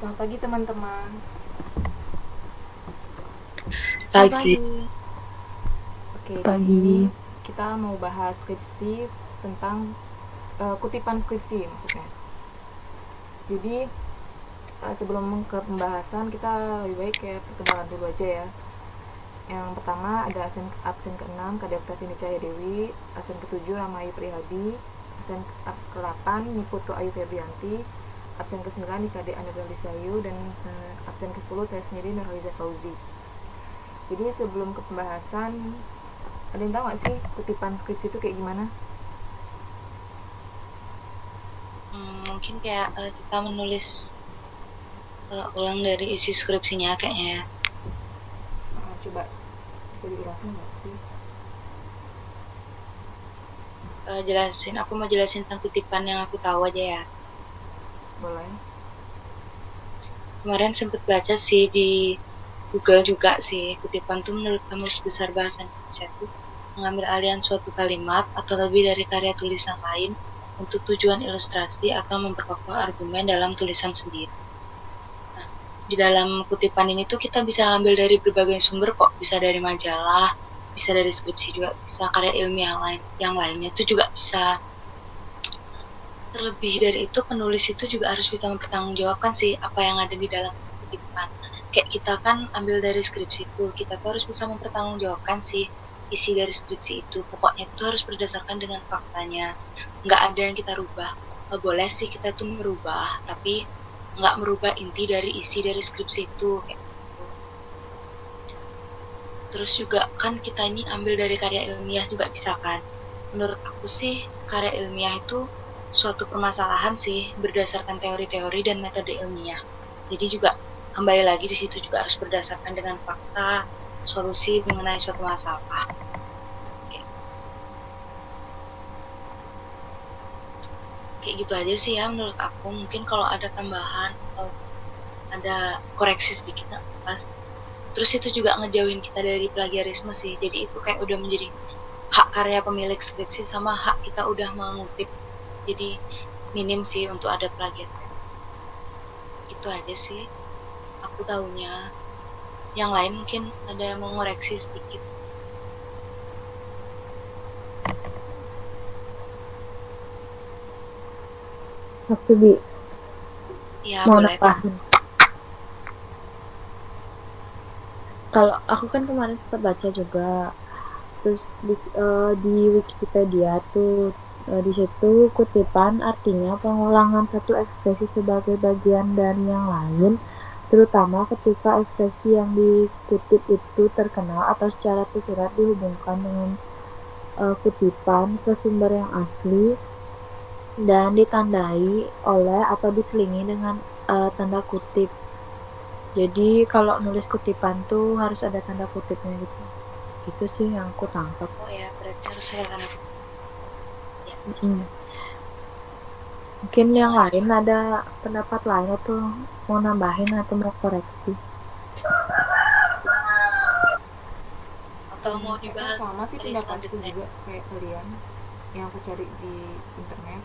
Selamat pagi teman-teman. Selamat Pagi. pagi. Oke, di sini Pagi. kita mau bahas skripsi tentang kutipan skripsi maksudnya. Jadi sebelum ke pembahasan kita lebih baik kayak perkenalan dulu aja ya. Yang pertama ada absen ke-6 Kadek Tini Cahaya Dewi, absen ke-7 Rama Ayu Prihadi, absen ke-8 Niputu Ayu Febrianti, absen ke-9 Nikade Anabel Disayu, dan absen ke-10 saya sendiri Nurhaliza Fauzi. Jadi sebelum ke pembahasan, ada yang tahu gak sih kutipan skripsi itu kayak gimana? Mungkin kayak kita menulis ulang dari isi skripsinya kayaknya ya. Coba bisa dijelasin gak sih? Aku mau jelasin tentang kutipan yang aku tahu aja ya. Boleh. Kemarin sempet baca sih di Google juga sih, kutipan tuh menurut Kamus Besar Bahasa Indonesia tuh mengambil alihan suatu kalimat atau lebih dari karya tulisan lain untuk tujuan ilustrasi atau memperkokoh argumen dalam tulisan sendiri. Nah, di dalam kutipan ini tuh kita bisa ambil dari berbagai sumber kok, bisa dari majalah, bisa dari skripsi juga, bisa karya ilmiah yang lainnya tuh juga bisa. Terlebih dari itu, penulis itu juga harus bisa mempertanggungjawabkan sih apa yang ada di dalam kutipan. Kayak kita kan ambil dari skripsi itu, kita tuh harus bisa mempertanggungjawabkan sih isi dari skripsi itu. Pokoknya itu harus berdasarkan dengan faktanya. Nggak ada yang kita rubah. Boleh sih kita tuh merubah, tapi nggak merubah inti dari isi dari skripsi itu. Kayak gitu. Terus juga kan kita ini ambil dari karya ilmiah juga bisa kan. Menurut aku sih karya ilmiah itu suatu permasalahan sih berdasarkan teori-teori dan metode ilmiah. Jadi juga kembali lagi di situ juga harus berdasarkan dengan fakta, solusi mengenai suatu masalah. Kayak gitu aja sih ya menurut aku. Mungkin kalau ada tambahan atau ada koreksi sedikit pas. Terus itu juga ngejauhin kita dari plagiarisme sih. Jadi itu kayak udah menjadi hak karya pemilik skripsi sama hak kita udah mengutip. Jadi minim sih untuk ada plagiat. Itu aja sih aku tahunya. Yang lain mungkin ada yang mau ngoreksi sedikit. Waktu Bi. Ya Mau boleh kok. nambahin. Kalau aku kan kemarin sempat baca juga, terus di Wikipedia tuh di situ kutipan artinya pengulangan satu ekspresi sebagai bagian dari yang lain, terutama ketika ekspresi yang dikutip itu terkenal atau secara tersirat dihubungkan dengan kutipan ke sumber yang asli dan ditandai oleh atau diselingi dengan tanda kutip. Jadi kalau nulis kutipan tuh harus ada tanda kutipnya gitu. Itu sih yang aku tangkap. Oh ya, berarti harus ada tanda kutip. Ya. Mungkin yang lain ada pendapat lain atau mau nambahin atau mau koreksi? Atau mau dibahas Sama sih dari pendapatku selanjutnya. juga kayak kalian yang aku cari di internet.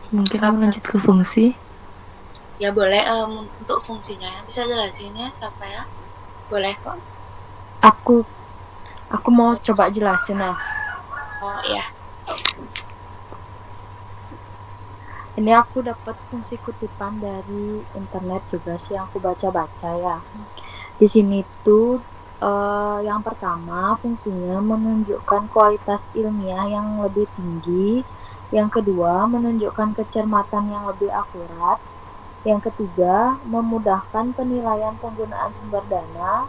Mungkin aku lanjut ke fungsi. Ya boleh, untuk fungsinya bisa jelasinnya siapa ya? Boleh kok. Aku mau coba jelasin lah. Oh iya. Ini aku dapat fungsi kutipan dari internet juga sih yang aku baca-baca ya. Di sini tuh yang pertama fungsinya menunjukkan kualitas ilmiah yang lebih tinggi. Yang kedua menunjukkan kecermatan yang lebih akurat. Yang ketiga memudahkan penilaian penggunaan sumber dana.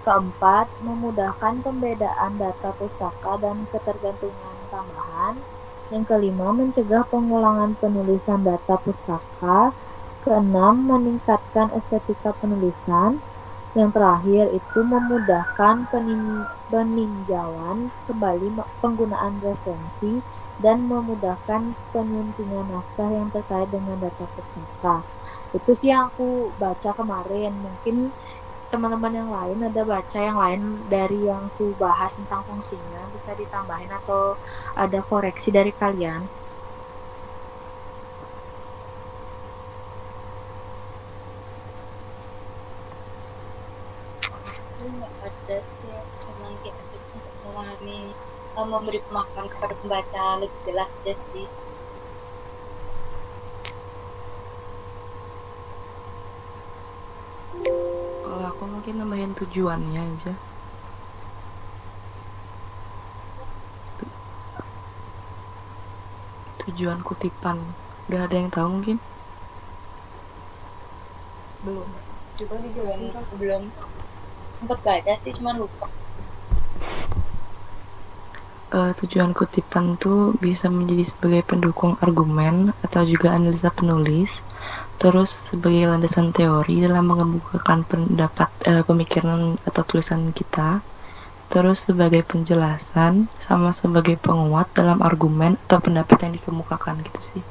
Keempat memudahkan pembedaan data pustaka dan ketergantungan tambahan. Yang kelima mencegah pengulangan penulisan data pustaka. Keenam meningkatkan estetika penulisan. Yang terakhir itu memudahkan peninjauan kembali penggunaan referensi dan memudahkan penyuntingan naskah yang terkait dengan data pustaka. Itu sih yang aku baca kemarin. Mungkin teman-teman yang lain ada baca yang lain dari yang aku bahas tentang fungsinya, bisa ditambahin atau ada koreksi dari kalian. memberi pemahaman kepada pembaca lebih jelas aja sih. Kalau aku mungkin nambahin tujuannya aja. Tujuan kutipan. Udah ada yang tahu mungkin? Belum. Coba dijelasin Kak. Belum sempat baca sih, cuman lupa. Tujuan kutipan tuh bisa menjadi sebagai pendukung argumen atau juga analisa penulis, terus sebagai landasan teori dalam mengemukakan pendapat, pemikiran atau tulisan kita, terus sebagai penjelasan sama sebagai penguat dalam argumen atau pendapat yang dikemukakan gitu sih.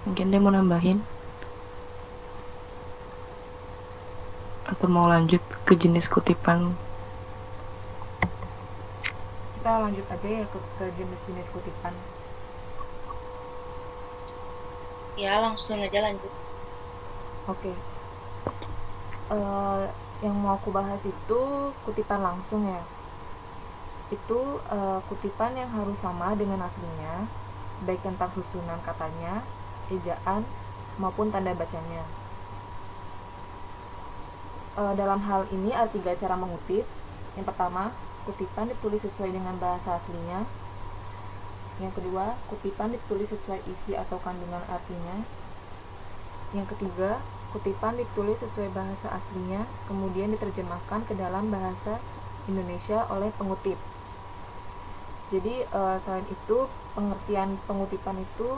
Mungkin dia mau nambahin atau mau lanjut ke jenis kutipan? Kita lanjut aja ya ke jenis-jenis kutipan. Ya langsung aja lanjut. Oke. Yang mau aku bahas itu kutipan langsung ya. Itu kutipan yang harus sama dengan aslinya, baik tentang susunan katanya, ejaan, maupun tanda bacanya. Dalam hal ini ada 3 cara mengutip. Yang pertama, kutipan ditulis sesuai dengan bahasa aslinya. Yang kedua, kutipan ditulis sesuai isi atau kandungan artinya. Yang ketiga, kutipan ditulis sesuai bahasa aslinya, kemudian diterjemahkan ke dalam bahasa Indonesia oleh pengutip. Jadi selain itu, pengertian pengutipan itu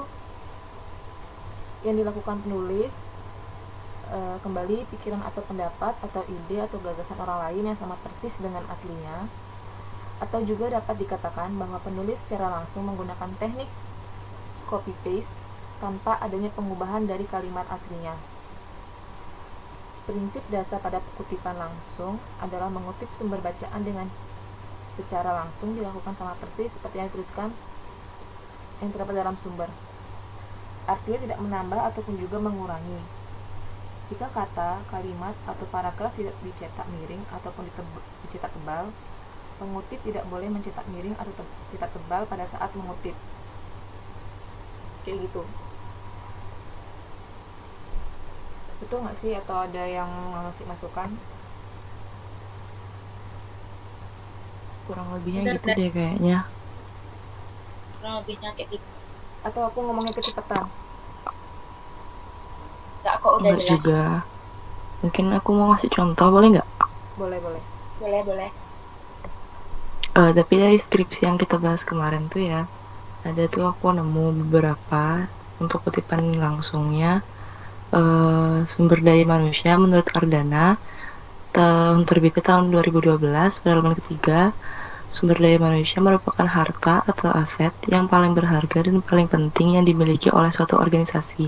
yang dilakukan penulis kembali pikiran atau pendapat atau ide atau gagasan orang lain yang sama persis dengan aslinya, atau juga dapat dikatakan bahwa penulis secara langsung menggunakan teknik copy paste tanpa adanya pengubahan dari kalimat aslinya. Prinsip dasar pada kutipan langsung adalah mengutip sumber bacaan dengan secara langsung dilakukan sama persis seperti yang dituliskan yang terdapat dalam sumber. Artinya tidak menambah ataupun juga mengurangi. Jika kata, kalimat, atau paragraf tidak dicetak miring ataupun dicetak tebal, pengutip tidak boleh mencetak miring atau cetak tebal pada saat mengutip. Kayak gitu. Betul nggak sih? Atau ada yang ngasih masukan? Kurang lebihnya Bener, gitu deh kayaknya. Kurang lebihnya kayak gitu. Atau aku ngomongnya kecepatan? Enggak kok, udah Enggak jelas. juga. Mungkin aku mau ngasih contoh, boleh nggak? Boleh. Boleh. Tapi dari skripsi yang kita bahas kemarin tuh ya, ada tuh aku nemu beberapa untuk kutipan langsungnya. Sumber daya manusia menurut Ardana, terbitnya tahun 2012 pada halaman ketiga. Sumber daya manusia merupakan harta atau aset yang paling berharga dan paling penting yang dimiliki oleh suatu organisasi.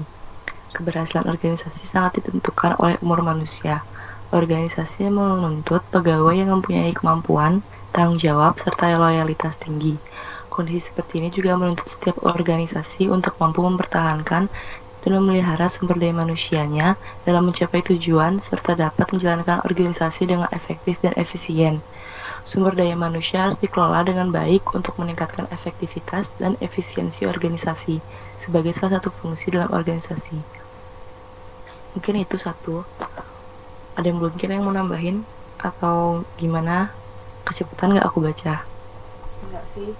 Keberhasilan organisasi sangat ditentukan oleh umur manusia. Organisasi menuntut pegawai yang mempunyai kemampuan, tanggung jawab, serta loyalitas tinggi. Kondisi seperti ini juga menuntut setiap organisasi untuk mampu mempertahankan dan memelihara sumber daya manusianya dalam mencapai tujuan serta dapat menjalankan organisasi dengan efektif dan efisien. Sumber daya manusia harus dikelola dengan baik untuk meningkatkan efektivitas dan efisiensi organisasi sebagai salah satu fungsi dalam organisasi. Mungkin itu satu. Ada yang belum kira yang mau nambahin? Atau gimana? Kecepatan nggak aku baca? Enggak sih.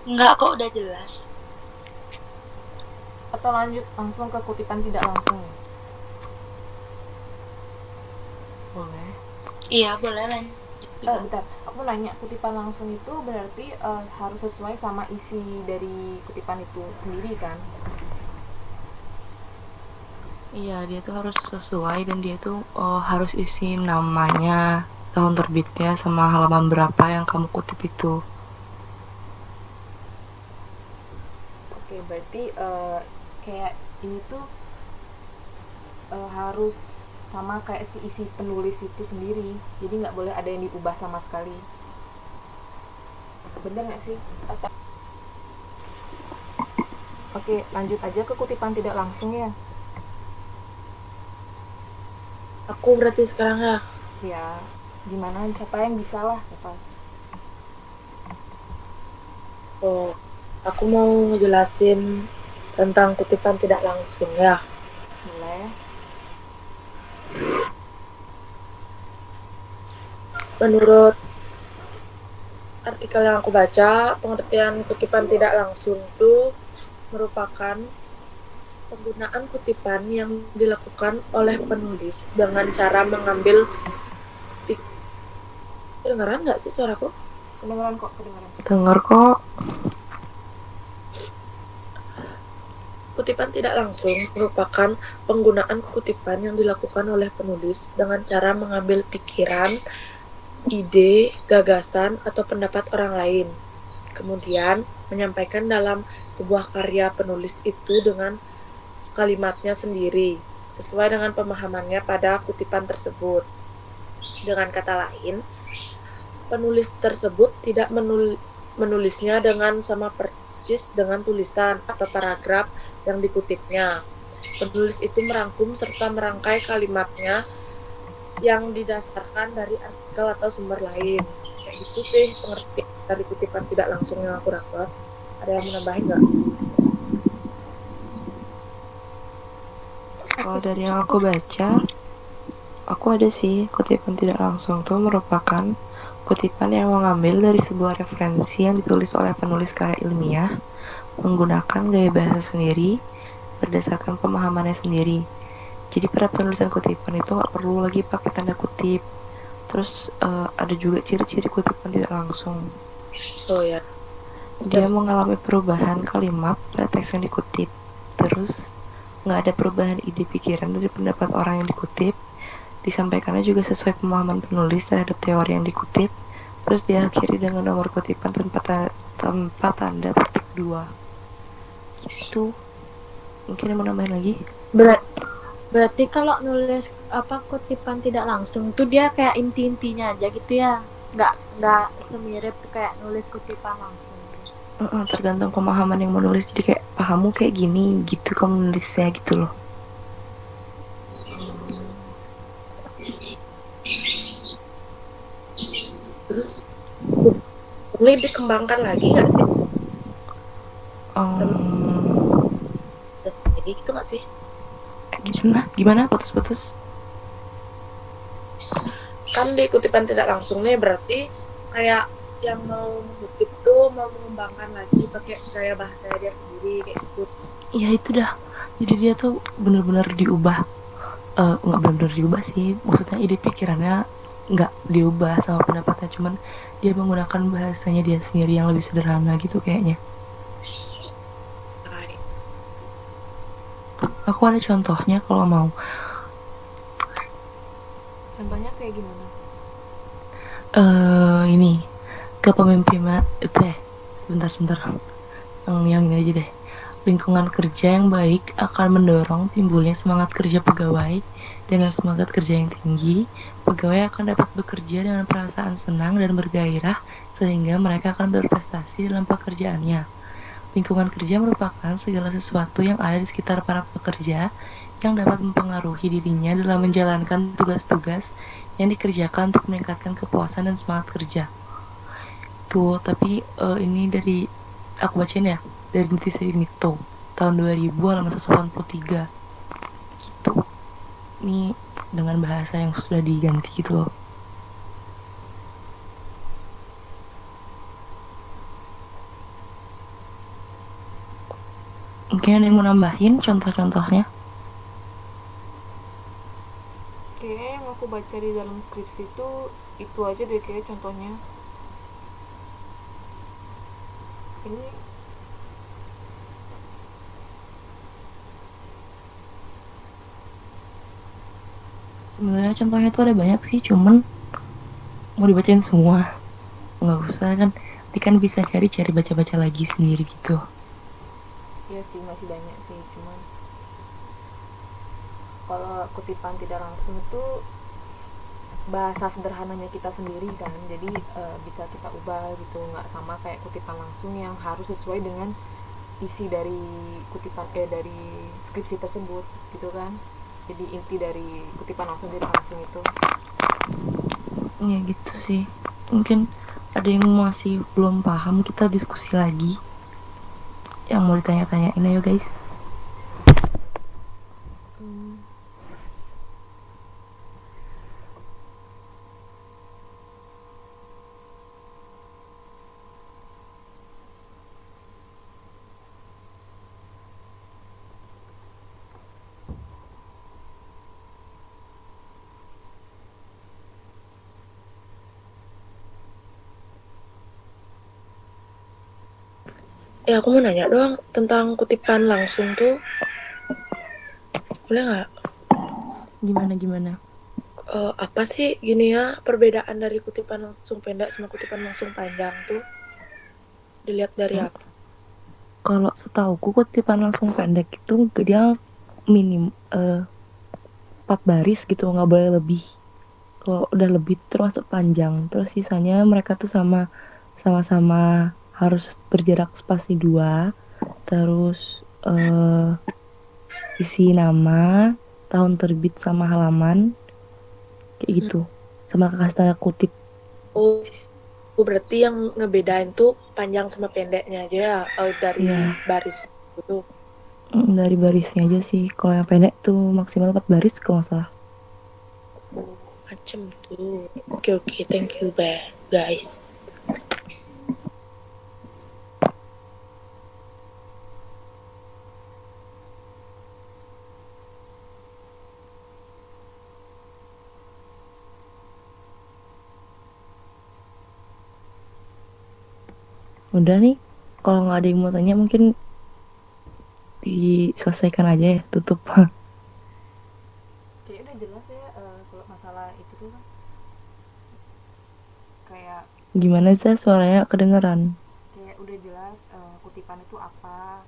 Enggak kok, udah jelas. Atau lanjut langsung ke kutipan tidak langsung? Boleh. Iya, boleh lanjut. Bentar, aku nanya, kutipan langsung itu berarti harus sesuai sama isi dari kutipan itu sendiri kan? Iya, dia tuh harus sesuai dan dia tuh harus isi namanya, tahun terbitnya, sama halaman berapa yang kamu kutip itu. Oke, berarti kayak ini tuh harus sama kayak si isi penulis itu sendiri, jadi nggak boleh ada yang diubah sama sekali. Bener nggak sih? Oke, lanjut aja ke kutipan tidak langsung ya. Aku berarti sekarang ya. Ya, gimana? Siapa yang bisa lah, siapa? Oh, aku mau ngejelasin tentang kutipan tidak langsung ya. Boleh. Menurut artikel yang aku baca, pengertian kutipan tidak langsung itu merupakan penggunaan kutipan yang dilakukan oleh penulis dengan cara mengambil kedengaran nggak sih suaraku? Kedengeran kok, kedengeran. Dengar kok. Kutipan tidak langsung merupakan penggunaan kutipan yang dilakukan oleh penulis dengan cara mengambil pikiran, ide, gagasan, atau pendapat orang lain. Kemudian menyampaikan dalam sebuah karya penulis itu dengan kalimatnya sendiri, sesuai dengan pemahamannya pada kutipan tersebut. Dengan kata lain, penulis tersebut tidak menulisnya dengan sama persis dengan tulisan atau paragraf yang dikutipnya. Penulis itu merangkum serta merangkai kalimatnya yang didasarkan dari artikel atau sumber lain. Kayak gitu sih pengertian dari kutipan tidak langsung yang aku dapat. Ada yang mau nambahin nggak? Kalau dari yang aku baca, aku ada sih kutipan tidak langsung tuh merupakan kutipan yang mengambil dari sebuah referensi yang ditulis oleh penulis karya ilmiah menggunakan gaya bahasa sendiri berdasarkan pemahamannya sendiri. Jadi pada penulisan kutipan itu nggak perlu lagi pakai tanda kutip. Terus ada juga ciri-ciri kutipan tidak langsung. Oh ya. Dia mengalami perubahan kalimat pada teks yang dikutip. Terus nggak ada perubahan ide pikiran dari pendapat orang yang dikutip. Disampaikannya juga sesuai pemahaman penulis terhadap teori yang dikutip. Terus diakhiri dengan nomor kutipan tanpa tanda petik 2. Gitu. Mungkin yang mau nambahin lagi? Berarti kalau nulis kutipan tidak langsung tuh dia kayak inti-intinya aja gitu ya, nggak semirip kayak nulis kutipan langsung. Tergantung pemahaman yang menulis, jadi kayak pahammu kayak gini gitu kamu nulisnya gitu loh. Terus ini dikembangkan lagi nggak sih? Jadi gitu nggak sih? Gimana? Putus-putus? Kan di kutipan tidak langsung nih berarti kayak yang mau mengutip tuh mau mengembangkan lagi pakai gaya bahasanya dia sendiri kayak gitu. Iya itu dah. Jadi dia tuh bener-bener diubah. Nggak bener-bener diubah sih. Maksudnya ide pikirannya nggak diubah sama pendapatnya, cuman dia menggunakan bahasanya dia sendiri yang lebih sederhana gitu kayaknya. Aku ada contohnya kalau mau. Contohnya kayak gimana? Ini kepemimpinan sebentar yang ini aja deh. Lingkungan kerja yang baik akan mendorong timbulnya semangat kerja pegawai. Dengan semangat kerja yang tinggi, pegawai akan dapat bekerja dengan perasaan senang dan bergairah sehingga mereka akan berprestasi dalam pekerjaannya. Lingkungan kerja merupakan segala sesuatu yang ada di sekitar para pekerja yang dapat mempengaruhi dirinya dalam menjalankan tugas-tugas yang dikerjakan untuk meningkatkan kepuasan dan semangat kerja. Tuh, tapi ini dari aku bacain ya, dari netizen itu tahun 2000 halaman 183 gitu. Ini dengan bahasa yang sudah diganti gitu loh. Mungkin ada yang mau nambahin contoh-contohnya? Kayaknya yang aku baca di dalam skripsi itu aja deh kayak contohnya. Ini Sebenarnya contohnya tuh ada banyak sih, cuman mau dibacain semua nggak usah kan, nanti kan bisa cari baca-baca lagi sendiri gitu. ya sih masih banyak sih, cuman kalau kutipan tidak langsung itu bahasa sederhananya kita sendiri kan, jadi bisa kita ubah gitu, nggak sama kayak kutipan langsung yang harus sesuai dengan isi dari kutipan dari skripsi tersebut gitu kan. Jadi inti dari kutipan langsung jadi langsung itu Ya gitu sih, mungkin ada yang masih belum paham, kita diskusi lagi. Yang mau ditanya-tanyain ayo guys. Ya aku mau nanya doang tentang kutipan langsung tuh, boleh nggak? Gimana? Apa sih gini ya perbedaan dari kutipan langsung pendek sama kutipan langsung panjang tuh? Dilihat dari apa? Kalau setauku kutipan langsung pendek itu dia minim 4 baris gitu, nggak boleh lebih. Kalau udah lebih termasuk panjang. Terus sisanya mereka tuh sama-sama harus berjarak spasi 2. Terus isi nama, tahun terbit sama halaman kayak gitu. Sama kasih tanda kutip. Oh, berarti yang ngebedain tuh panjang sama pendeknya aja ya, dari Iya. baris gitu. Dari barisnya aja sih. Kalau yang pendek tuh maksimal 4 baris kalau nggak salah. Macem tuh. Oke, thank you guys. Udah nih, kalau nggak ada yang mau tanya mungkin diselesaikan aja ya, tutup. Kayaknya udah jelas ya, kalau masalah itu tuh kan kayak Gimana sih suaranya kedengeran? udah jelas kutipan itu apa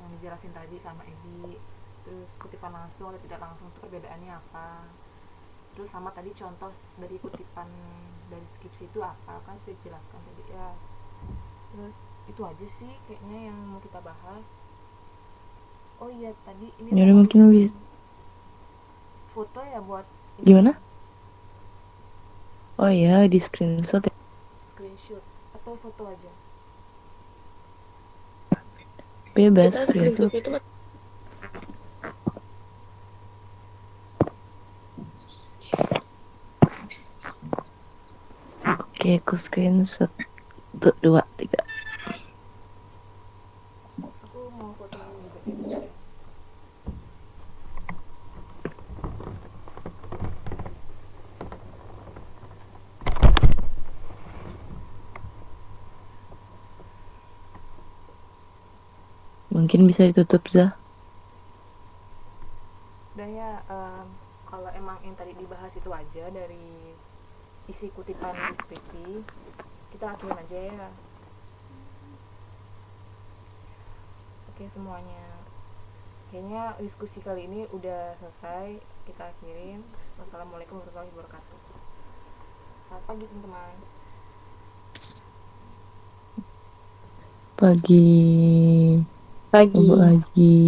yang dijelasin tadi sama Edi. Terus kutipan langsung atau tidak langsung itu perbedaannya apa. Terus sama tadi contoh dari kutipan dari skripsi itu apa, kan sudah dijelaskan tadi ya. Terus itu aja sih kayaknya yang mau kita bahas. Oh iya, tadi ini Ya udah mau mungkin bikin foto ya buat ini, gimana? Oh iya, di screenshot ya. screenshot atau foto aja. Bebas Kita screenshot. screenshotnya itu Oke, aku screenshot. 2, 3. Aku mau foto juga ya. Mungkin bisa ditutup, Zah. Udah ya, kalau emang yang tadi dibahas itu aja dari isi kutipan deskripsi, kita akhirin aja ya. Oke semuanya, kayaknya diskusi kali ini udah selesai, kita akhirin. Wassalamualaikum warahmatullahi wabarakatuh. Selamat pagi teman-teman. Pagi. Pagi. Lagi.